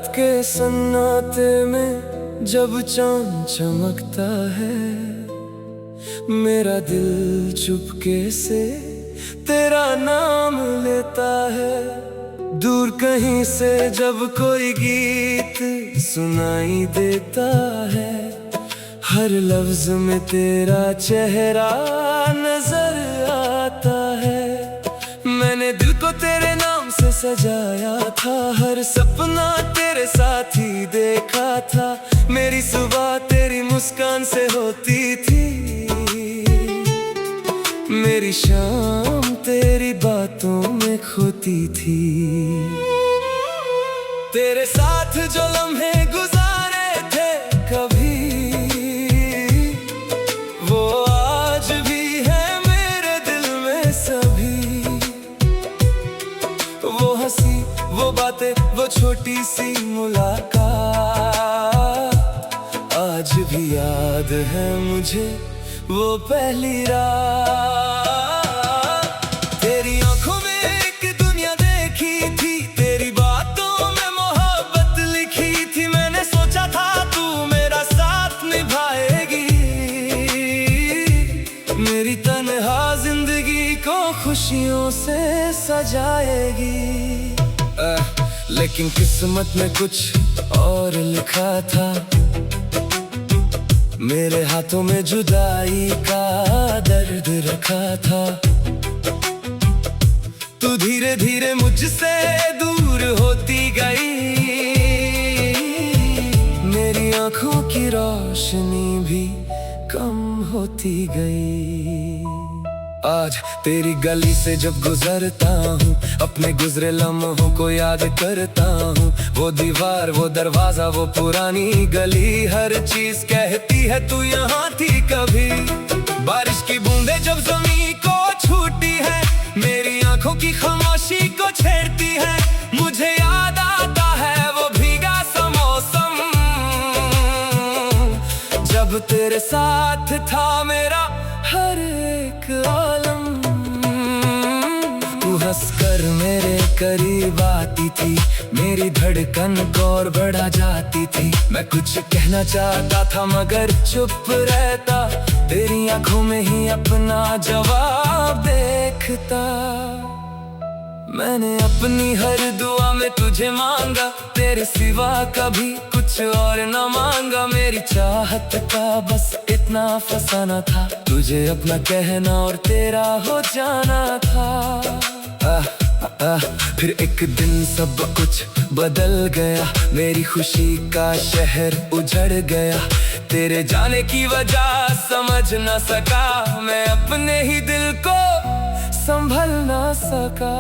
रात के सन्नाटे में जब चांद चमकता है, मेरा दिल चुपके से तेरा नाम लेता है। दूर कहीं से जब कोई गीत सुनाई देता है, हर लफ्ज में तेरा चेहरा नजर आता है। मैंने दिल को तेरे नाम से सजाया था, हर सपना तेरे साथ ही देखा था। मेरी सुबह तेरी मुस्कान से होती थी, मेरी शाम तेरी बातों में खोती थी। तेरे साथ जो लम्हे गुजारे थे कभी, वो आज भी है मेरे दिल में सभी। वो हंसी, वो बातें, वो छोटी सी मुलाकात आज भी याद है मुझे, वो पहली रात। तेरी आंखों में एक दुनिया देखी थी, तेरी बातों में मोहब्बत लिखी थी। मैंने सोचा था तू मेरा साथ निभाएगी, मेरी तन्हा जिंदगी को खुशियों से सजाएगी। लेकिन किस्मत में कुछ और लिखा था, मेरे हाथों में जुदाई का दर्द रखा था। तू धीरे धीरे मुझसे दूर होती गई, मेरी आंखों की रोशनी भी कम होती गई। आज तेरी गली से जब गुजरता हूँ, अपने गुजरे लम्हों को याद करता हूँ। वो दीवार, वो दरवाजा, वो पुरानी गली, हर चीज कहती है तू यहाँ थी कभी। बारिश की बूंदें जब जमीन को छूती है, मेरी आंखों की खामोशी को छेड़ती है। मुझे याद आता है वो भीगा सा मौसम, जब तेरे साथ था मेरा हर एक आलम। तू हंसकर मेरे करीब आती थी, मेरी धड़कन और बढ़ा जाती थी। मैं कुछ कहना चाहता था मगर चुप रहता, तेरी आंखों में ही अपना जवाब देखता। मैंने अपनी हर दुआ में तुझे मांगा, तेरे सिवा कभी कुछ और न मांगा। मेरी चाहत का बस इतना फसाना था, तुझे अपना कहना और तेरा हो जाना था। फिर एक दिन सब कुछ बदल गया, मेरी खुशी का शहर उजड़ गया। तेरे जाने की वजह समझ न सका, मैं अपने ही दिल को संभल ना सका।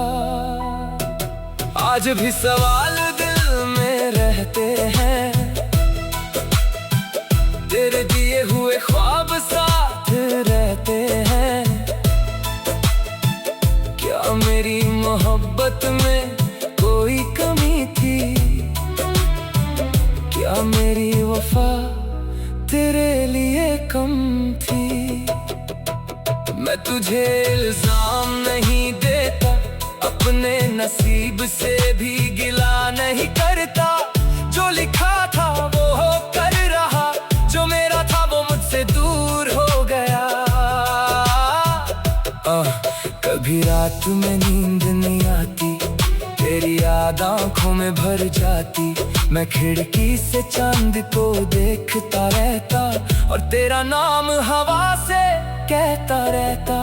आज भी सवाल दिल में रहते हैं, तेरे दिए हुए ख्वाब साथ रहते हैं। क्या मेरी मोहब्बत में कोई कमी थी, क्या मेरी वफा तेरे लिए कम थी। मैं तुझे इल्जाम नहीं देता, अपने नसीब से भी गिला नहीं करता। जो लिखा था वो हो कर रहा, जो मेरा था वो मुझसे दूर हो गया। कभी रात में नींद नहीं आती, तेरी याद आंखों में भर जाती। मैं खिड़की से चांद को देखता रहता, और तेरा नाम हवा से कहता रहता।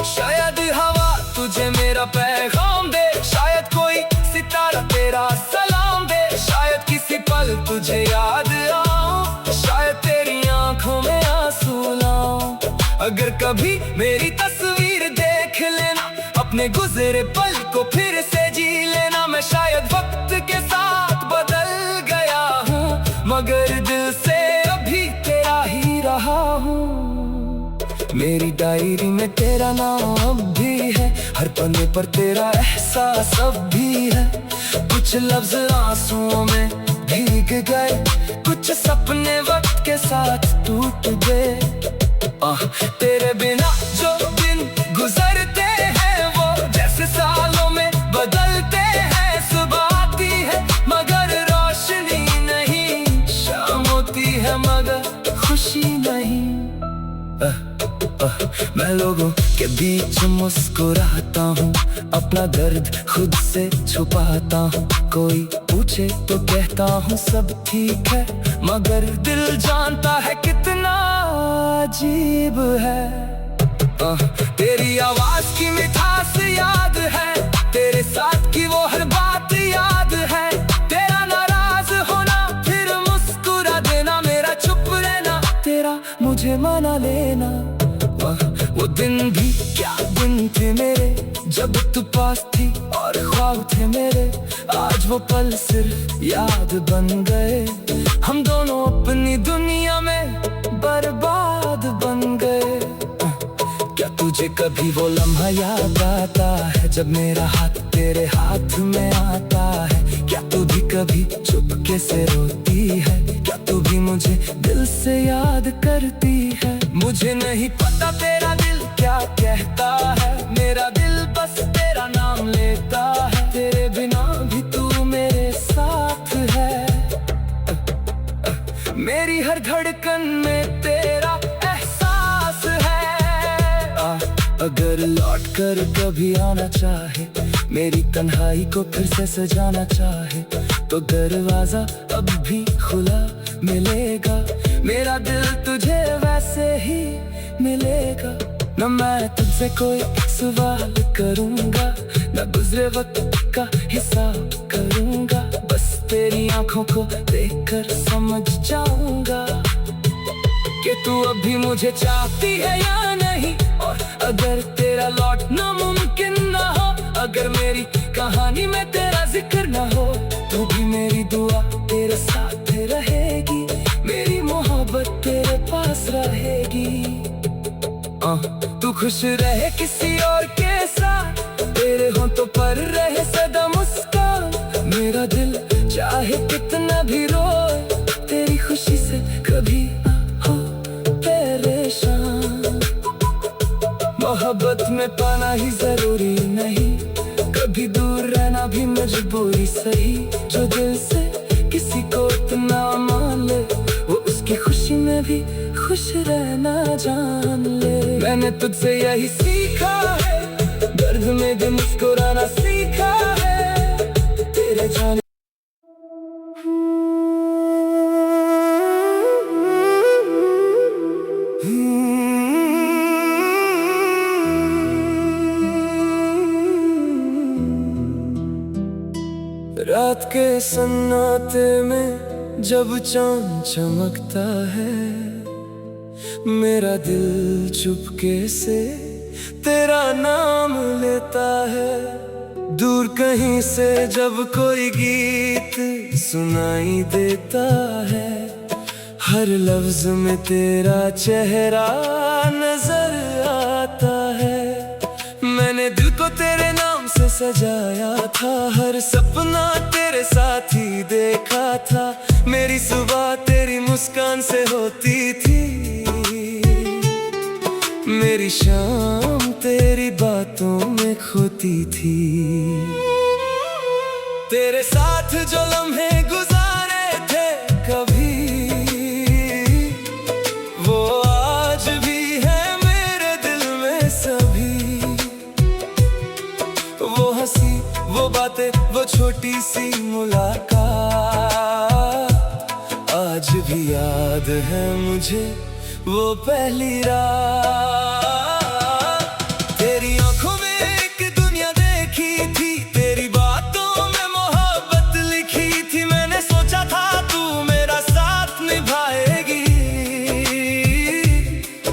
शायद हवा तुझे मेरा पैगाम दे, शायद कोई सितारा तेरा सलाम दे। शायद किसी पल तुझे याद आऊं, शायद तेरी आंखों में आंसू लाऊं। अगर कभी मेरी तस्वीर देख लेना, अपने गुजरे पल को फिर से जी लेना। मैं शायद वक्त के साथ बदल गया हूँ, मगर दिल से अभी तेरा ही रहा हूँ। मेरी डायरी में तेरा नाम अब भी है, हर पन्ने पर तेरा एहसास अब भी है। कुछ लफ्ज आंसुओं में भीग गए, कुछ सपने वक्त के साथ टूट गए। तेरे बिना जो दिन गुजरते हैं, वो जैसे सालों में बदलते हैं। सुबह आती है मैं लोगों के बीच मुस्कुराता हूँ, अपना दर्द खुद से छुपाता हूँ। कोई पूछे तो कहता हूँ सब ठीक है, मगर दिल जानता है कितना अजीब है। तेरी आवाज की मिठास याद है, तेरे साथ की वो हर बात याद है। तेरा नाराज होना फिर मुस्कुरा देना, मेरा चुप रहना तेरा मुझे मना लेना। वो दिन भी क्या दिन थे मेरे, जब तू पास थी और ख्वाब थे मेरे। आज वो पल सिर्फ याद बन गए, हम दोनों अपनी दुनिया में बर्बाद बन गए। क्या तुझे कभी वो लम्हा याद आता है, जब मेरा हाथ तेरे हाथ में आता है? क्या तू भी कभी चुपके से रोती है? क्या तू भी मुझे दिल से याद करती है? मुझे नहीं पता तेरा दिल क्या कहता है, मेरा दिल बस तेरा नाम लेता है। तेरे बिना भी तू मेरे साथ है, मेरी हर धड़कन में तेरा एहसास है। अगर लौट कर कभी आना चाहे, मेरी तन्हाई को फिर से सजाना चाहे, तो दरवाजा अब भी खुला मिलेगा। मेरा दिल तुझे वैसे ही मिलेगा। न मैं तुझसे कोई सवाल करूंगा, न गुजरे वक्त का हिसाब करूंगा। बस तेरी आंखों को देखकर समझ जाऊंगा कि तू अभी मुझे चाहती है या नहीं। और अगर तेरा लौटना मुमकिन ना हो, अगर मेरी कहानी में तेरा जिक्र ना हो, तो भी मेरी दुआ तेरे साथ रहेगी, मेरी मोहब्बत तेरे पास रहेगी। तू खुश रहे किसी और के साथ, तेरे होंठों पर रहे सदा मुस्कान। मेरा दिल चाहे कितना भी रोए, तेरी खुशी से कभी हो परेशान। मोहब्बत में पाना ही जरूरी नहीं, कभी दूर रहना भी मजबूरी सही। जो दिल से किसी को इतना मान ले, वो उसकी खुशी में भी खुश रहना जान ले। मैंने तुझसे यही सीखा है, दर्द में भी मुस्कुराना सीखा है। तेरे जाने रात के सन्नाटे में जब चांद चमकता है, मेरा दिल चुपके से तेरा नाम लेता है। दूर कहीं से जब कोई गीत सुनाई देता है, हर लफ्ज में तेरा चेहरा नजर आता है। मैंने दिल को तेरे नाम से सजाया था, हर सपना तेरे साथ ही देखा था। मेरी सुबह तेरी मुस्कान से होती थी, मेरी शाम तेरी बातों में खोती थी। तेरे साथ जो लम्हे गुजारे थे कभी, वो आज भी है मेरे दिल में सभी। वो हंसी, वो बातें, वो छोटी सी मुलाकात आज भी याद है मुझे, वो पहली रात। तेरी आंखों में एक दुनिया देखी थी, तेरी बातों में मोहब्बत लिखी थी। मैंने सोचा था तू मेरा साथ निभाएगी,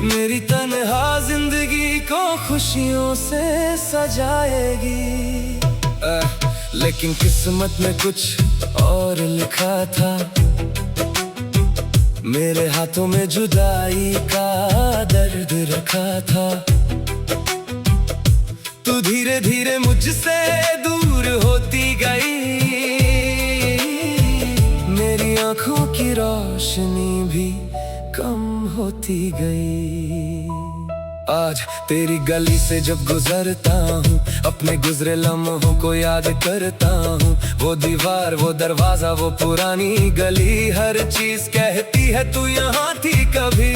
मेरी तन्हा जिंदगी को खुशियों से सजाएगी। लेकिन किस्मत में कुछ और लिखा था, मेरे हाथों में जुदाई का दर्द रखा था। तू धीरे धीरे मुझसे दूर होती गई, मेरी आंखों की रोशनी भी कम होती गई। आज तेरी गली से जब गुजरता हूँ, अपने गुजरे लम्हों को याद करता हूँ। वो दीवार, वो दरवाजा, वो पुरानी गली, हर चीज कहती है तू यहाँ थी कभी।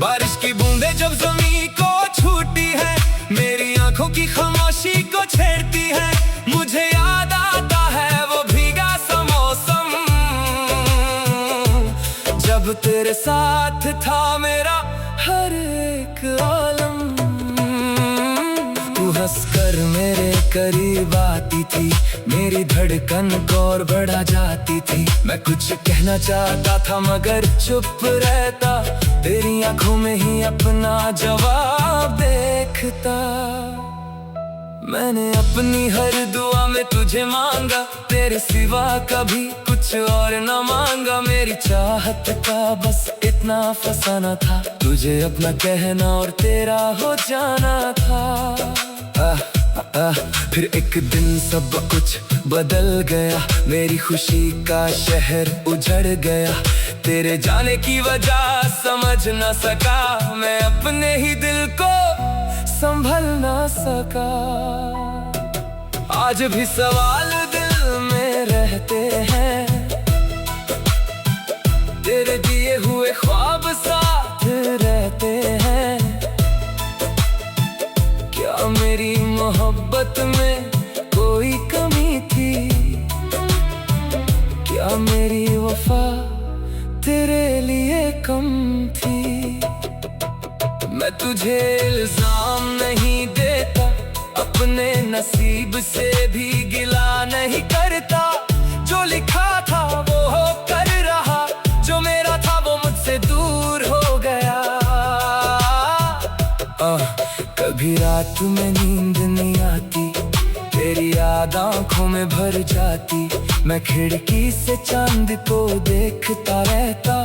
बारिश की बूंदें जब जमीन को छू खामोशी को छेड़ती है, मुझे याद आता है वो भीगा सा मौसम, जब तेरे साथ था मेरा हर एक आलम। तू हंसकर मेरे करीब आती थी, मेरी धड़कन और बढ़ा जाती थी। मैं कुछ कहना चाहता था मगर चुप रहता, तेरी आंखों में ही अपना जवाब देखता। मैंने अपनी हर दुआ में तुझे मांगा, तेरे सिवा कभी कुछ और न मांगा। मेरी चाहत का बस इतना फसाना था, तुझे अपना कहना और तेरा हो जाना था। फिर एक दिन सब कुछ बदल गया, मेरी खुशी का शहर उजड़ गया। तेरे जाने की वजह समझ न सका, मैं अपने ही दिल को संभल न सका। आज भी सवाल दिल में रहते हैं, तेरे दिए हुए ख्वाब साथ रहते हैं। क्या मेरी मोहब्बत में कोई कमी थी? क्या मेरी वफा तेरे लिए कम थी? मैं तुझे इल्जाम नहीं देता, अपने नसीब से भी गिला नहीं करता। जो लिखा था वो हो कर रहा, जो मेरा था वो मुझसे दूर हो गया। कभी रात में नींद नहीं आती, तेरी याद आंखों में भर जाती। मैं खिड़की से चांद को देखता रहता,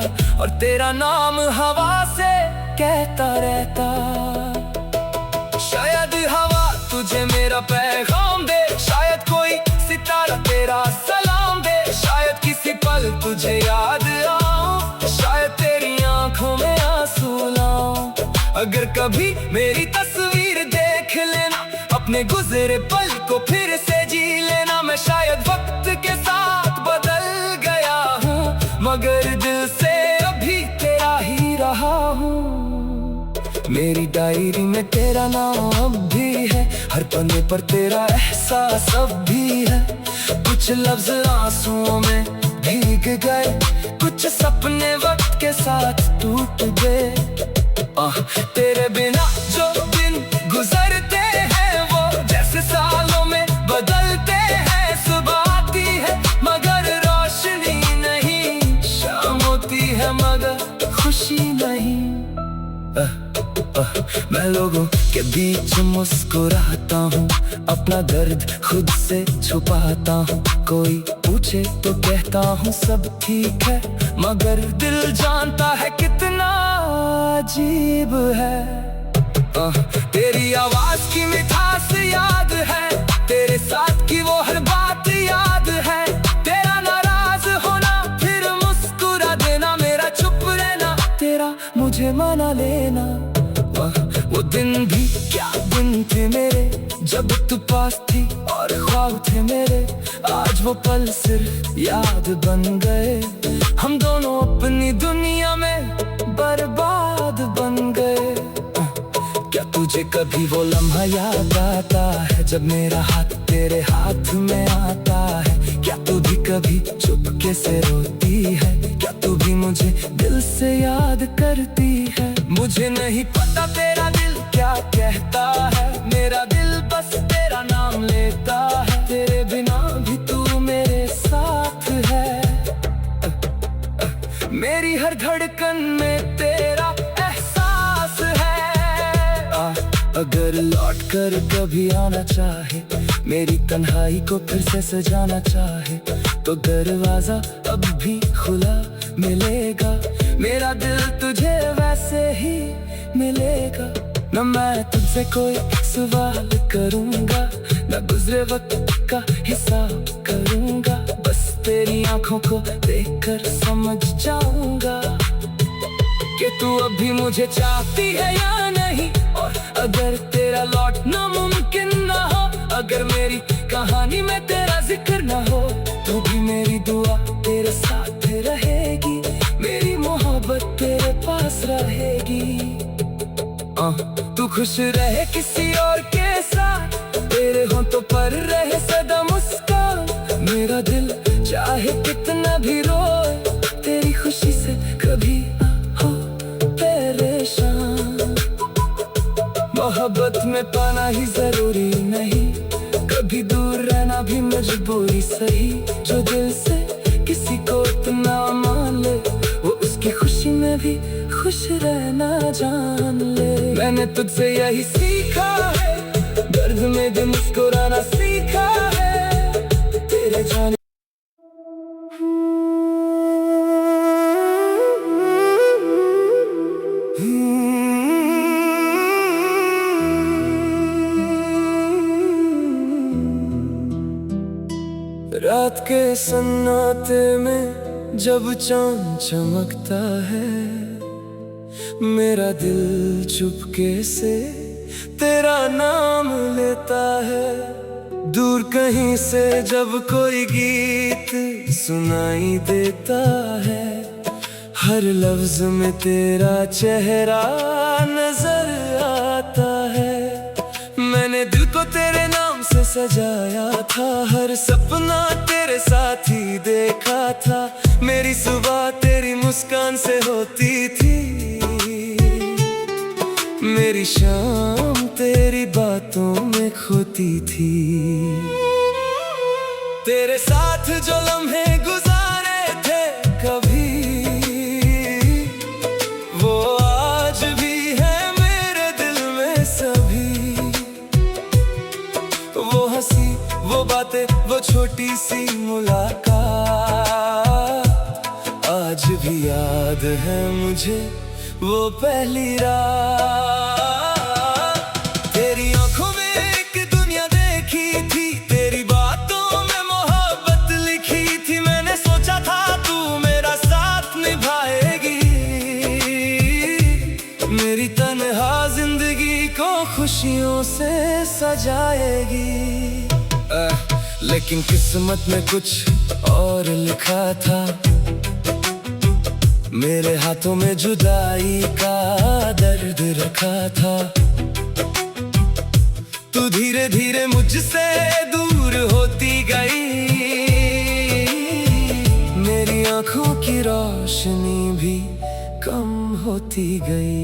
और तेरा नाम हवा से कहता रहता। शायद हवा तुझे मेरा पैगाम दे, शायद कोई सितारा तेरा सलाम दे। शायद किसी पल तुझे याद आऊं, शायद तेरी आंखों में आंसू लाऊं। अगर कभी मेरी तस्वीर देख लेना, अपने गुजरे पल को फिर से जी लेना। मैं शायद वक्त के साथ बदल गया हूँ, मगर दिल से अभी तेरा ही रहा हूँ। मेरी डायरी में तेरा नाम अब भी है, हर पन्ने पर तेरा एहसास अब भी है। कुछ लफ्ज आंसुओं में भीग गए, कुछ सपने वक्त के साथ टूट गए। तेरे बिना जो दिन गुजरते हैं, वो जैसे सालों में बदलते हैं। सुबह आती है मगर रोशनी नहीं, शाम होती है मगर खुशी नहीं। मैं लोगों के बीच मुस्कुराता हूँ, अपना दर्द खुद से छुपाता हूँ। कोई पूछे तो कहता हूँ सब ठीक है, मगर दिल जानता है कितना अजीब है। तेरी आवाज की मिठास याद है, तेरे साथ की वो हर बात याद है। तेरा नाराज होना फिर मुस्कुरा देना, मेरा चुप रहना तेरा मुझे मना लेना। वो दिन भी क्या दिन थे मेरे, जब तू पास थी और ख्वाब थे मेरे। आज वो पल सिर्फ याद बन गए, हम दोनों अपनी दुनिया में बर्बाद बन गए। क्या तुझे कभी वो लम्हा याद आता है, जब मेरा हाथ तेरे हाथ में आता है? क्या तू भी कभी चुपके से रोती है? क्या तू भी मुझे दिल से याद करती है? मुझे नहीं पता तेरा दिल क्या कहता है, मेरा दिल बस तेरा नाम लेता है। तेरे बिना भी तू मेरे साथ है, मेरी हर धड़कन में तेरा एहसास है। अगर लौट कर कभी आना चाहे, मेरी तन्हाई को फिर से सजाना चाहे, तो दरवाजा अब भी खुला मिलेगा। मेरा दिल तुझे वैसे ही मिलेगा। न मैं तुझसे कोई सवाल करूंगा, न गुजरे वक्त का हिसाब करूंगा। बस तेरी आंखों को देखकर समझ जाऊंगा कि तू अभी मुझे चाहती है या नहीं। और अगर तेरा लौटना मुमकिन ना हो, अगर मेरी कहानी में तेरा जिक्र ना हो, तो भी मेरी दुआ तेरे साथ रहेगी, मेरी मोहब्बत तेरे पास रहेगी। तू खुश रहे किसी और के साथ, होंठों पर रहे सदा मुस्कान। मेरा दिल चाहे कितना भी रोए, तेरी खुशी से कभी ना हो परेशान। मोहब्बत में पाना ही जरूरी नहीं, कभी दूर रहना भी मजबूरी सही। जो दिल से किसी को इतना मान ले, वो उसकी खुशी में भी खुश रहना जान ले। मैंने तुझसे यही सीखा है, दर्द में भी मुस्कुराना सीखा है। तेरे जाने रात के सन्नाटे में जब चांद चमकता है, मेरा दिल चुपके से तेरा नाम लेता है। दूर कहीं से जब कोई गीत सुनाई देता है, हर लफ्ज में तेरा चेहरा नजर आता है। मैंने दिल को तेरे नाम से सजाया था, हर सपना तेरे साथ ही देखा था। मेरी सुबह तेरी मुस्कान से होती थी, मेरी शाम तेरी बातों में खोती थी। तेरे साथ जो लम्हे गुजारे थे कभी, वो आज भी है मेरे दिल में सभी। वो हंसी, वो बातें, वो छोटी सी मुलाकात आज भी याद है मुझे, वो पहली रात। तेरी आंखों में एक दुनिया देखी थी, तेरी बातों में मोहब्बत लिखी थी। मैंने सोचा था तू मेरा साथ निभाएगी, मेरी तन्हा जिंदगी को खुशियों से सजाएगी। लेकिन किस्मत में कुछ और लिखा था, मेरे हाथों में जुदाई का दर्द रखा था। तू धीरे धीरे मुझसे दूर होती गई, मेरी आंखों की रोशनी भी कम होती गई।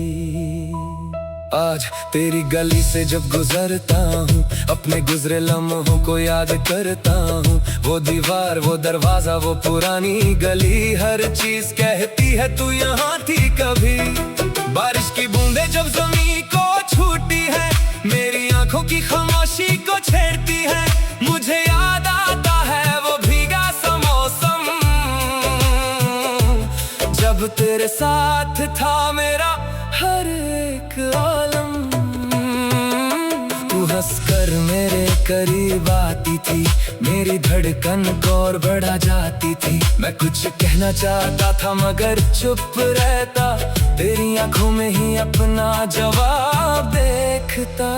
आज तेरी गली से जब गुजरता हूँ, अपने गुजरे लम्हों को याद करता हूँ। वो दीवार, वो दरवाजा, वो पुरानी गली, हर चीज कहती है तू यहाँ थी कभी। बारिश की बूंदें जब जमीन को छूती है, मेरी आंखों की खामोशी को छेड़ती है। मुझे याद आता है वो भीगा सा मौसम, जब तेरे साथ था मेरा हर एक आलम। तू हंसकर मेरे करीब आती थी, मेरी धड़कन और बढ़ा जाती थी। मैं कुछ कहना चाहता था मगर चुप रहता, तेरी आंखों में ही अपना जवाब देखता।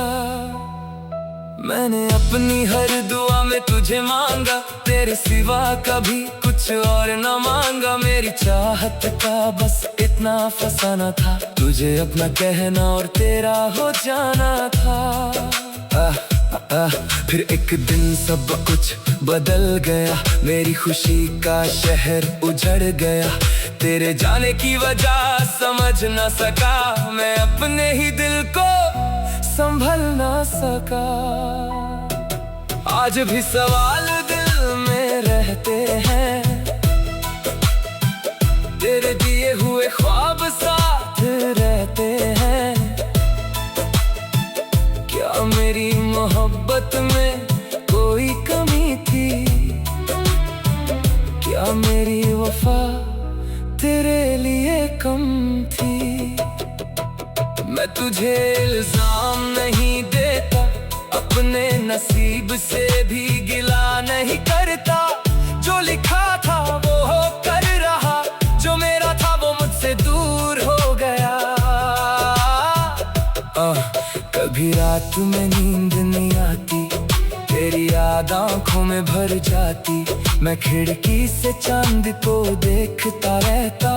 मैंने अपनी हर दुआ में तुझे मांगा, तेरे सिवा कभी कुछ और न मांगा। मेरी चाहत का बस इतना फसाना था, तुझे अपना कहना और तेरा हो जाना था। फिर एक दिन सब कुछ बदल गया, मेरी खुशी का शहर उजड़ गया। तेरे जाने की वजह समझ न सका, मैं अपने ही दिल को संभल ना सका। आज भी सवाल दिल में रहते हैं, तेरे दिए हुए ख्वाब साथ रहते हैं। क्या मेरी मोहब्बत में कोई कमी थी, क्या मेरी वफा तेरे लिए कम थी। मैं तुझे इल्जाम नहीं देता, अपने नसीब से भी गिला नहीं करता। जो लिखा था वो हो कर रहा, जो मेरा था वो मुझसे दूर हो गया। कभी रात में नींद नहीं आती, तेरी याद आंखों में भर जाती। मैं खिड़की से चांद को देखता रहता,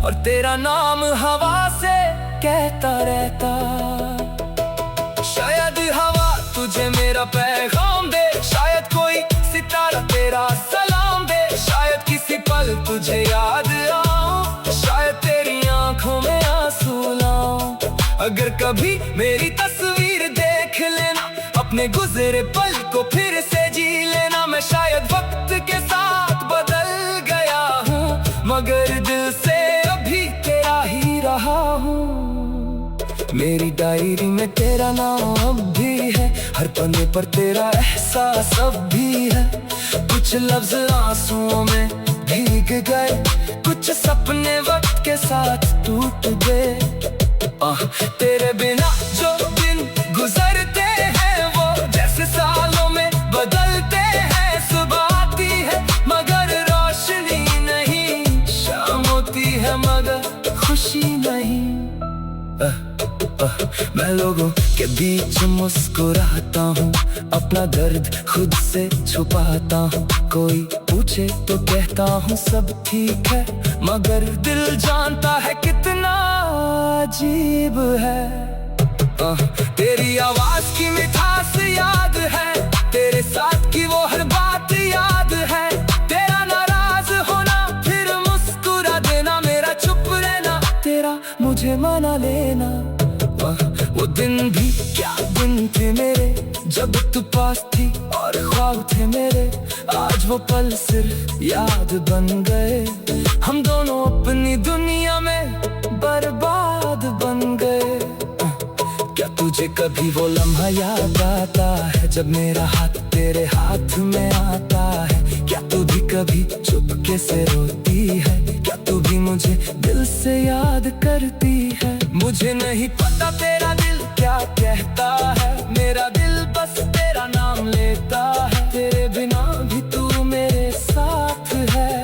और तेरा नाम हवा से कहता रहता। शायद हवा तुझे मेरा पैगाम दे, अगर कभी मेरी तस्वीर देख लेना, अपने गुजरे पल को फिर से जी लेना। मैं शायद वक्त के साथ बदल गया हूँ, मगर दिल से अभी तेरा ही रहा हूँ। मेरी डायरी में तेरा नाम अब भी है, हर पन्ने पर तेरा एहसास अब भी है। कुछ लफ्ज आंसुओं में भीग गए, कुछ सपने वक्त के साथ टूट गए। तेरे बिना जो दिन गुजरते हैं वो जैसे सालों में बदलते हैं। सुबह आती है मगर रोशनी नहीं, शाम होती है मगर खुशी नहीं। मैं लोगों के बीच मुस्कुराता हूँ, अपना दर्द खुद से छुपाता हूँ। कोई पूछे तो कहता हूँ सब ठीक है, मगर दिल जानता है कितना अजीब है। तेरी आवाज की मिठास याद है, तेरे साथ की वो हर बात याद है। तेरा नाराज होना फिर मुस्कुरा देना, मेरा चुप रहना तेरा मुझे मना लेना। वो दिन भी क्या दिन थे मेरे, जब तू पास थी और ख्वाब थे मेरे। आज वो पल सिर्फ याद बन गए, हम दोनों अपनी दुनिया में बर्बाद बन गए। क्या तुझे कभी वो लम्हा याद आता है, जब मेरा हाथ तेरे हाथ में आता है? क्या तू भी कभी चुपके से रोती है? क्या तू भी मुझे दिल से याद करती है? मुझे नहीं पता तेरा दिल क्या कहता है, मेरा दिल बस तेरा नाम लेता है। तेरे बिना भी तू मेरे साथ है,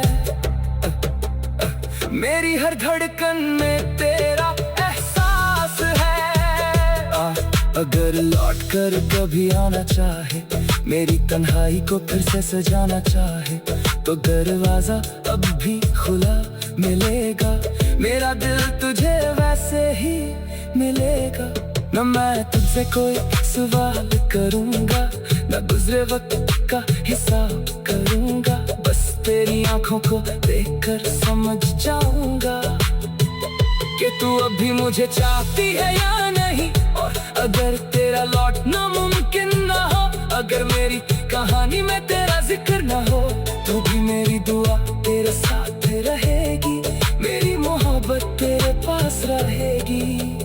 मेरी हर धड़कन में तेरा एहसास है। अगर लौट कर कभी आना चाहे, मेरी तन्हाई को फिर से सजाना चाहे, तो दरवाजा अब भी खुला मिलेगा। मेरा दिल तुझे वैसे ही मिलेगा। न मैं तुझसे कोई सवाल करूंगा, न गुजरे वक्त का हिसाब करूंगा। बस तेरी आंखों को देखकर समझ जाऊंगा कि तू अभी मुझे चाहती है या नहीं। और अगर तेरा लौटना मुमकिन ना हो, अगर मेरी कहानी में तेरा जिक्र ना हो, तो भी मेरी दुआ तेरे साथ रहेगी, मेरी मोहब्बत तेरे पास रहेगी।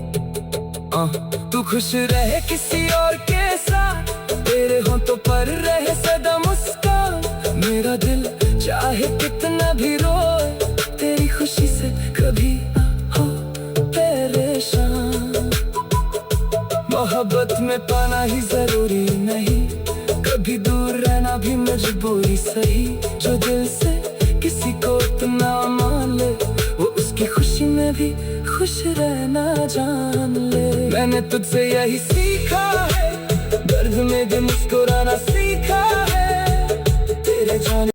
तू खुश रहे किसी और के साथ, तेरे होंठों पर रहे सदा मुस्कान। मेरा दिल चाहे कितना भी रोए, तेरी खुशी से कभी ना हो परेशान। मोहब्बत में पाना ही जरूरी नहीं, कभी दूर रहना भी मजबूरी सही। जो दिल से किसी को इतना मान ले, वो उसकी खुशी में भी खुश रहना जान ले। मैंने तुझसे यही सीखा है, दर्द में भी मुस्कुराना सीखा है। तेरे जाने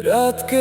रात के